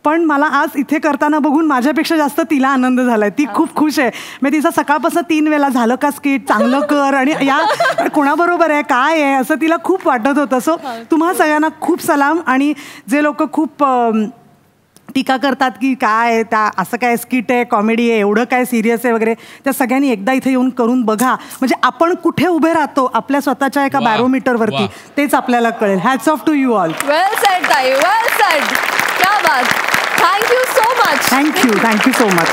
पण मला आज इथे करताना बघून माझ्यापेक्षा जास्त तिला आनंद झालाय. ती खूप खुश आहे. मी तिचा सकाळपासून 3 वेळा झालं का स्किट, चांगलं कर, आणि या कोणाबरोबर आहे, काय आहे, असं तिला खूप वाटत होतं. सो तुम्हा सगळ्यांना खूप सलाम. आणि जे लोक खूप टीका करतात की काय त्या असं काय स्किट आहे, कॉमेडी आहे, एवढं काय सिरियस आहे वगैरे, त्या सगळ्यांनी एकदा इथे येऊन करून बघा. म्हणजे आपण कुठे उभे राहतो आपल्या स्वतःच्या एका बॅरोमीटरवरती, तेच आपल्याला कळेल. Hats off to you all. Well said ताई, वेल सेड. क्या बात. Thank you so much. Thank you so much.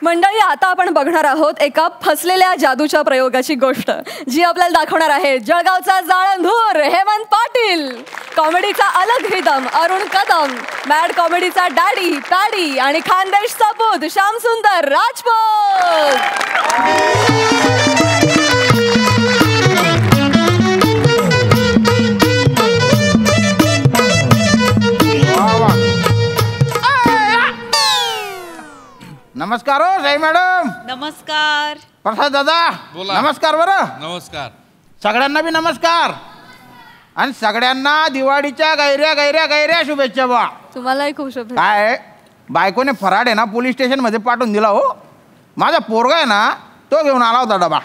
मंडळी, आता आपण बघणार आहोत एका फसलेल्या जादूच्या प्रयोगाची गोष्ट, जी आपल्याला दाखवणार आहे जळगावचा जाळंधूर हेमंत पाटील, कॉमेडीचा अलग रिदम अरुण कदम, मॅड कॉमेडीचा डॅडी पॅडी, आणि खानदेश सपूत श्यामसुंदर राजपूत. नमस्कार हो साई मॅडम. नमस्कार. प्रसाद दादा. नमस्कार. बरं, नमस्कार. सगळ्यांना बी नमस्कार, आणि सगळ्यांना दिवाळीच्या गैऱ्या गैऱ्या गैऱ्या शुभेच्छा. बा तुम्हालाही खूप शुभेच्छा. काय बायकोने फराड आहे ना पोलीस स्टेशन मध्ये पाठवून दिला हो. माझा पोरगा आहे ना, तो घेऊन आला होता डबा.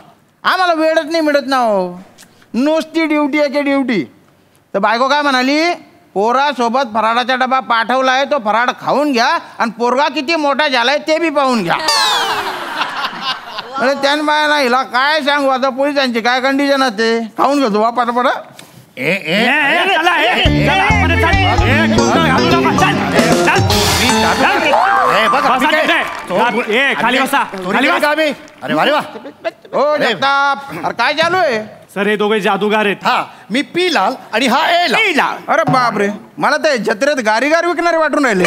आम्हाला वेळच नाही मिळत ना हो, नुसती ड्युटी आहे की ड्युटी. तर बायको काय म्हणाली, पोरासोबत फराडाचा डबा पाठवलाय, तो फराड खाऊन घ्या, आणि पोरगा किती मोठा झालाय ते बी पाहून घ्या. अरे त्यान बाय हिला काय सांगू आता, पोलिसांची काय कंडिशन असते. खाऊन घेतो बा पटापट. खाली बसा. अरे वा रे वा. हो जगताप, अरे काय चालू आहे? सर हे दोघे जादूगार आहेत. हा, मी पी लाल आणि हा ए लाल. अरे बापरे, मला ते जत्रेत गारीगार विकणारे वाटून राहिले.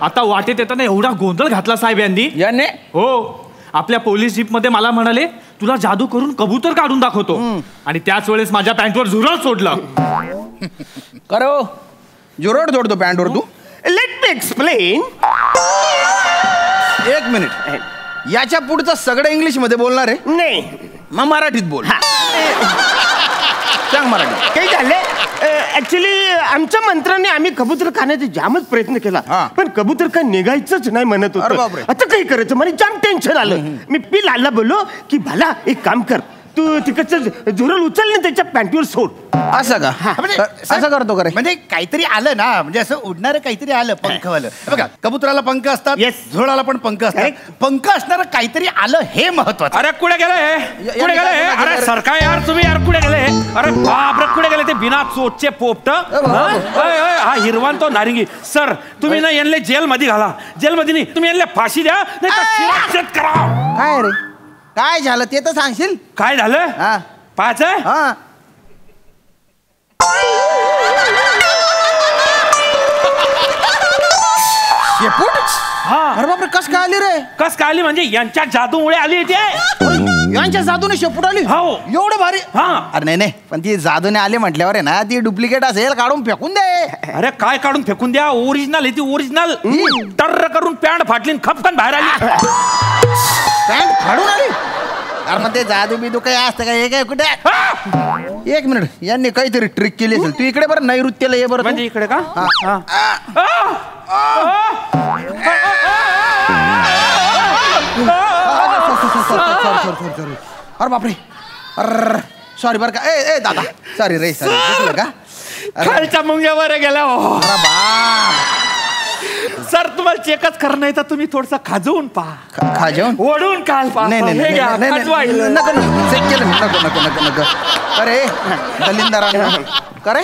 आता वाटेत येताना एवढा गोंधळ घातला साहेब यांनी. हो, आपल्या पोलीस जीप मध्ये मला म्हणाले तुला जादू करून कबूतर काढून दाखवतो, आणि त्याच वेळेस माझ्या पॅन्टवर झुरळ सोडलं. करो जुरड जोडतो पॅन्टवर तू. Let me explain. एक मिनिट, याच्या पुढचं सगळं इंग्लिश मध्ये बोलणार आहे? नाही, मग मराठीत बोल. सांग मराठी. काही झाले ऍक्च्युली आमच्या मंत्र्याने आम्ही कबूतर खाण्याचा जामच प्रयत्न केला, पण कबूतर काय निघायचंच नाही म्हणत होतं. आता काही करायचं, मला जाम टेन्शन आलं. मी पी लालला बोललो की भला एक काम कर, तू तिकडचं झुरळ उचल ना त्याच्या पॅन्टीवर सोड. असं का? असं करतो का रे? म्हणजे काहीतरी आलं ना, म्हणजे असं उडणारं काहीतरी आलं पंखवालं. बघा कबुतराला पंख असतात, झुरळाला पण पंख असतात. पंख असणारं काहीतरी आलं हे महत्वाचं. अरे कुठे गेले कुठे गेले? अरे सरका यार तुम्ही यार कुठे गेले? अरे बापरे कुठे गेले ते बिना चोचचे पोपट? हा हिरवान तो नारिंगी. सर तुम्ही ना यांना जेलमध्ये घाला. जेलमध्ये नाही तुम्ही यांना फाशी द्या, नाही तर शिरच्छेद करा. काय रे काय झालं ते तर सांगशील? काय झालं? पाच आहे. शेपूट? अरे बापरे कस काय आली रे? कस काय आली म्हणजे यांच्या जादूमुळे आली ते. यांच्या जादूने शेपूट आली? हो. एवढं भारी? अरे नाही नाही पण ती जादूने आली म्हटल्यावर आहे ना, ती डुप्लिकेट असेल, काढून फेकून दे. अरे काय काढून फेकून द्या? ओरिजिनल आहे ती, ओरिजिनल. टर्र करून पॅन्ट फाटली खपकन बाहेर आली. पॅन्ट फाडून आली? अरे मग ते जादू बिदू काही असतं का? हे काय कुठे? एक मिनिट, यांनी काहीतरी ट्रिक केली असेल. तू इकडे बरं नैऋत्यला ये बरं. म्हणजे इकडे का? अरे बापरे, अरे सॉरी बरं का. ए दादा सॉरी रे, सॉरी का? खालच्या मुंग्यावर गेला. अरे बाप सर तुम्हाला चेकच करणं आहे तर तुम्ही थोडस खाजवून पहा. खाजवून? ओढून काल पहा. नाही नको. अरे दलिंदरांना करे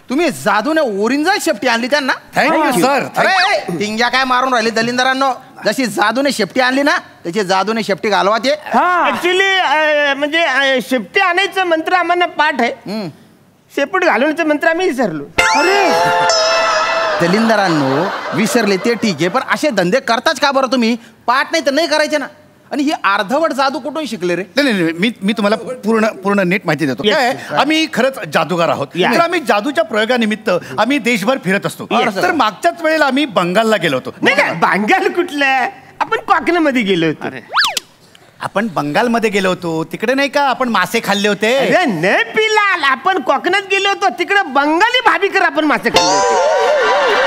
तुम्ही जादूने ओरिजिनल शेपटी आणली त्यांना. Thank you sir. अरे टिंग्या काय मारून राहिली दलिंदरांनो. जशी जादूने शेपटी आणली ना त्याची जादूने शेपटी घालवा ते. ऍक्च्युली म्हणजे शेपटी आणायचं मंत्र आम्हाला पाठ आहे, शेपूट घालवण्याचं मंत्र आम्ही विसरलो. अरे दलिंदरांनो विसरले ते ठीक आहे, पण असे धंदे करताच का बरं तुम्ही? पाठ नाही तर नाही करायचे ना. आणि ही अर्धवट जादू कुठून शिकले रे? नाही मी तुम्हाला पूर्ण नीट माहिती देतो. काय आम्ही खरंच जादूगार आहोत. तर आम्ही जादूच्या प्रयोगानिमित्त आम्ही देशभर फिरत असतो. तर मागच्याच वेळेला आम्ही बंगालला गेलो होतो. नाही का? बंगाल कुठलं? आपण कोकणामध्ये गेलो होतो. आपण बंगालमध्ये गेलो होतो, तिकडे नाही का आपण मासे खाल्ले होते. अरे नाही पिलाल, आपण कोकणात गेलो होतो, तिकडे बंगाली भाभीकर आपण मासे खाल्ले होते.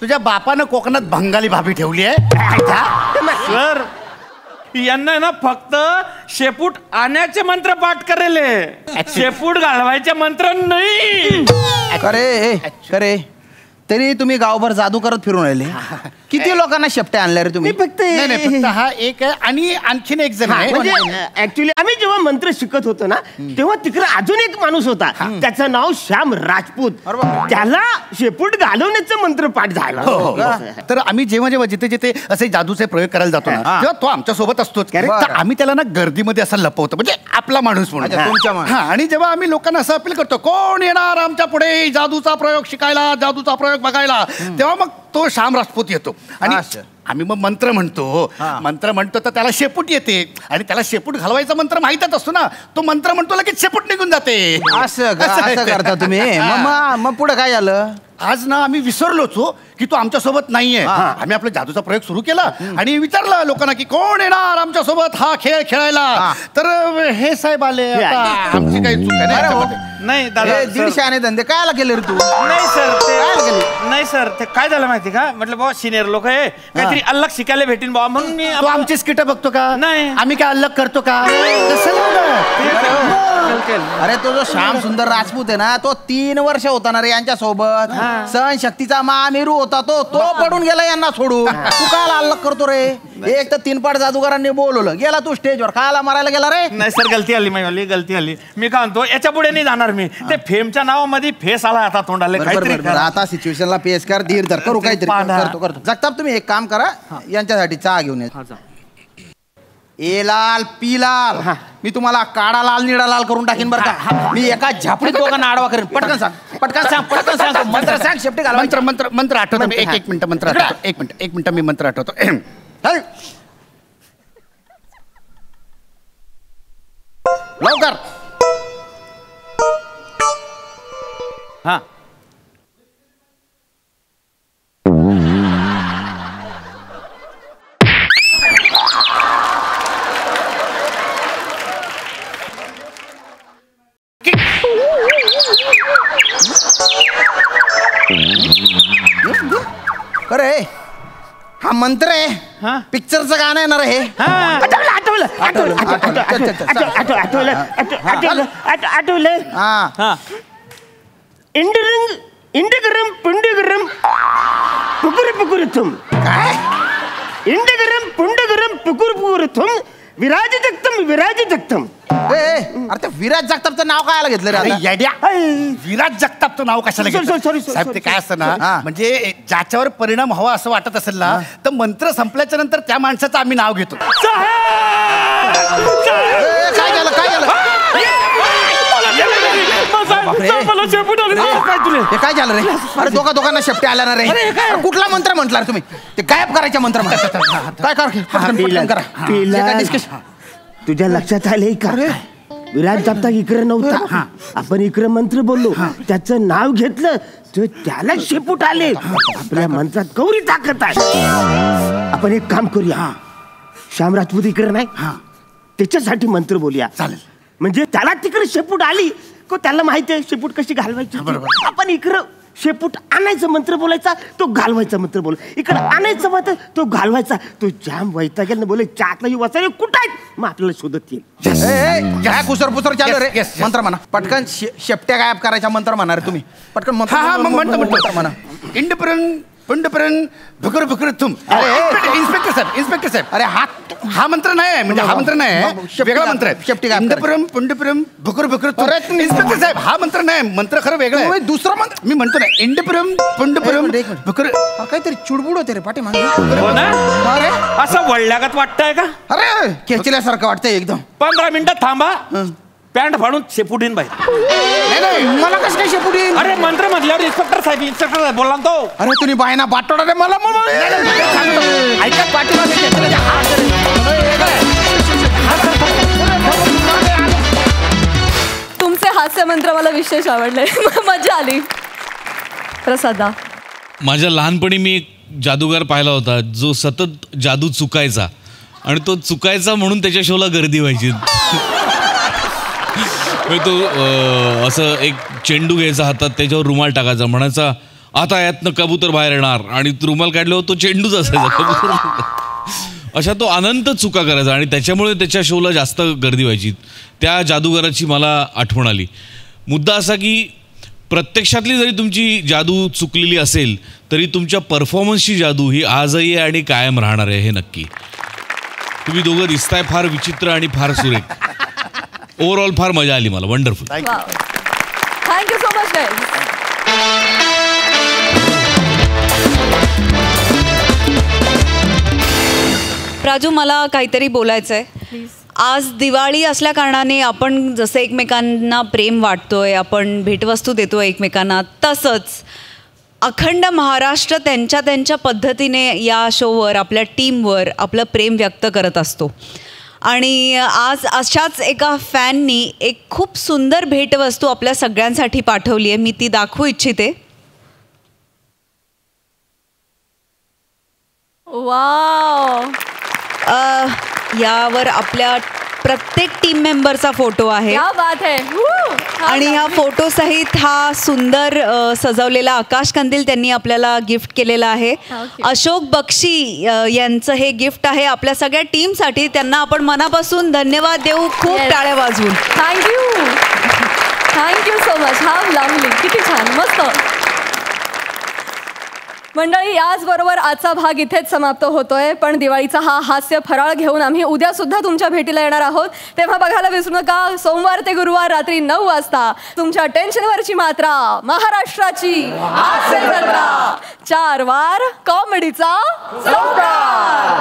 तुझ्या बापानं कोकणात बंगाली भाभी ठेवली आहे. सर यांना ना फक्त शेपूट आणायचे मंत्र पाठ करेले, शेपूट घालवायचे मंत्र नाही. करे तरी तुम्ही गावभर जादू करत फिरून राहिले. किती लोकांना शेपट्या आणल्या रे तुम्ही? फक्त हा एक आहे आणि आणखीन एक जण आहे. म्हणजे ऍक्च्युली आम्ही जेव्हा मंत्र शिकत होतो ना तेव्हा तिकडे अजून एक माणूस होता, त्याचं नाव श्याम राजपूत. त्याला शेपूट घालवण्याचं मंत्र पाठ झाला. तर आम्ही जेव्हा जिथे जिथे असे जादूचे प्रयोग करायला जातो ना तेव्हा तो आमच्या सोबत असतोच. तर आम्ही त्याला ना गर्दीमध्ये असं लपवतो, म्हणजे आपला माणूस म्हणून. आणि जेव्हा आम्ही लोकांना असं अपील करतो कोण येणार आमच्या पुढे जादूचा प्रयोग शिकायला, जादूचा प्रयोग बघायला, तेव्हा मग तो श्याम राजपूत येतो. आणि आम्ही मग मंत्र म्हणतो तर त्याला शेपूट येते. आणि त्याला शेपूट घालवायचा मंत्र माहीतच असतो ना, तो मंत्र म्हणतो लगेच शेपूट निघून जाते. असं करता तुम्ही? मग पुढे काय झालं? आज ना आम्ही विसरलोच की तो आमच्या सोबत नाहीये. आम्ही आपला जादूचा प्रयोग सुरू केला आणि विचारलं लोकांना की कोण येणार आमच्या सोबत हा खेळ खेळायला. तर हे साहेब आले. आमची काही चूक आहे नाही दादा. 150 आणे धंदे काय केले रे तू? नाही सर ते नाही सर ते काय झालं माहिती का, म्हटलं बाबा सिनियर लोक आहे काहीतरी अलग शिकायला भेटेन बाबा म्हणून मी. तो आमची स्किट बघतो का? नाही. आम्ही काय अलग करतो का? अरे तो जो श्याम सुंदर राजपूत आहे ना, तो 3 वर्ष होता ना रे यांच्या सोबत. सहन शक्तीचा महामेरू होता तो पडून गेला यांना सोडून. तू काय अलग करतो रे? एक तर 3 पाठ जादूगारांनी बोलवलं, गेला तू स्टेजवर, कायला मारायला गेला रे? नाही सर गलती आली माझी, गलती आली. मी काय म्हणतो याच्या पुढे नाही जाणार मी. ते फेमच्या नावामध्ये फेस आला आता तोंडाला. आता सिच्युएशनला पेस कर, धीर धर, करू काहीतरी. करतो जगताप तुम्ही एक काम करा, यांच्यासाठी चहा घेऊन ये. ए लाल पी लाल, मी तुम्हाला काळा लाल निळा लाल करून टाकीन बरं का. मी एका झापडीत दोघांना आडवा करेन. पटकन सांग मंत्र सांग. शेपटी घाल. मंत्र आठवतो. एक मिनिट मंत्र आठवतो. एक मिनिट मी मंत्र आठवतो. लवकर. हा अरे हा मंत्र आहे पिक्चरचं गाणं येणार हे आठवलं इंडगरम पुंडगरम पुकुर पुकुर तुम काय इंडगरम पुंडगरम पुकुर पुकुर तुम विराज जगतम अरे ते विराज जगतापचं नाव काय आलं घेतलं रे येड्या विराज जगतापचं नाव कशाला घेतलं साहेब ते काय असतं ना म्हणजे ज्याच्यावर परिणाम हवा असं वाटत असेल ना तर मंत्र संपल्याच्या नंतर त्या माणसाचं आम्ही नाव घेतो काय झालं काय झालं काय झालं रे अरे दोघांना शेपटी आल्या ना रे कुठला मंत्र म्हटला तुम्ही ते गायब करायचा मंत्र काय करा तुझ्या लक्षात आलंय का विराज जगता इकडे नव्हता आपण इकडे मंत्र बोललो त्याचं नाव घेतलं तर त्याला शेपूट आले आपल्या मंत्रात गौरी ताकद आहे आपण एक काम करूया श्याम राजपूत इकडे नाही त्याच्यासाठी मंत्र बोलूया चालेल म्हणजे त्याला तिकडे शेपूट आली को त्याला माहिती आहे शेपूट कशी घालवायची आपण इकडं शेपूट आणायचं मंत्र बोलायचा तो घालवायचा मंत्र बोल इकडे आणायचं मंत्र तो घालवायचा तो जाम वैतागेल बोले चातला वसारे कुठं आहेत मग आपल्याला शोधत येईल काय कुसर पुसर चालू रे मंत्र म्हणा पटकन शेपट्या गायब करायचा मंत्र म्हणा रे तुम्ही पटकन मंत्र म्हणा इंडपर्यंत पंडपर्यंत भुकर भुकर तुम इन्स्पेक्टर साहेब अरे हा मंत्र नाही म्हणजे हा मंत्र नाही वेगळा मंत्र आहे शेपटी इंडपर्यंत पंडपर्यंत भुकर भुकर तुम इन्स्पेक्टर साहेब हा मंत्र नाही मंत्र खरं वेगळं आहे दुसरा मंत्र मी म्हणतो ना इंडपर्यंत पंडपर्यंत भुकर काहीतरी चुडबुड होते रे पाठी मागे अरे असं वळल्यागत वाटतंय का अरे खेचल्यासारखं वाटतंय एकदम 15 मिनिटात थांबा पॅन्ट फाडून शेपुटीन बाई नाही मला कसं काय शेपुटीन अरे मंत्र म्हटल्यावर इन्स्पेक्टर साहेब बोलला तो अरे तुम्ही बायना बाटोडा रे मला ऐका तुमचे हास्य मंत्र मला विशेष आवडले मजा आली प्रसादा माझ्या लहानपणी मी एक जादूगार पाहिला होता जो सतत जादू चुकायचा आणि तो चुकायचा म्हणून त्याच्या शोला गर्दी व्हायची तो असं एक चेंडू घ्यायचा हातात त्याच्यावर रुमाल टाकायचा म्हणायचा आता यातनं कबूतर बाहेर येणार आणि रुमाल काढल्यावर तो चेंडूच असायचा कबूतर अशा तो अनंत चुका करायचा आणि त्याच्यामुळे त्याच्या शोला जास्त गर्दी व्हायची त्या जादूगाराची मला आठवण आली मुद्दा असा की प्रत्यक्षातली जरी तुमची जादू चुकलेली असेल तरी तुमच्या परफॉर्मन्सची जादू ही आजही आहे आणि कायम राहणार आहे हे नक्की तुम्ही दोघं दिसताय फार विचित्र आणि फार सुरेख ओव्हरऑल फार मजा आली मला wonderful thank you so much guys Raju मला काहीतरी बोलायचं आहे आज दिवाळी असल्या कारणाने आपण जसं एकमेकांना प्रेम वाटतोय आपण भेटवस्तू देतोय एकमेकांना तसंच अखंड महाराष्ट्र त्यांच्या पद्धतीने या शोवर आपल्या टीमवर आपलं प्रेम व्यक्त करत असतो आणि आज अशाच एका फॅननी एक खूप सुंदर भेटवस्तू आपल्या सगळ्यांसाठी पाठवली आहे मी ती दाखवू इच्छिते वाव यावर आपल्या प्रत्येक टीम मेंबरचा फोटो आहे क्या बात है आणि ह्या फोटो सहित हा सुंदर सजवलेला आकाश कंदील त्यांनी आपल्याला गिफ्ट केलेला आहे अशोक बक्षी यांचं हे गिफ्ट आहे आपल्या सगळ्या टीमसाठी त्यांना आपण मनापासून धन्यवाद देऊ खूप टाळ्या वाजवून थँक्यू सो मच हा लवली किती छान मस्त मंडळी याचबरोबर आजचा भाग इथेच समाप्त होतोय पण दिवाळीचा हा हास्य फराळ घेऊन आम्ही उद्या सुद्धा तुमच्या भेटीला येणार आहोत तेव्हा बघायला विसरू नका सोमवार ते गुरुवार रात्री 9 वाजता तुमच्या टेन्शनवरची मात्रा महाराष्ट्राची हास्य जत्रा 4 वार कॉमेडीचा चौकार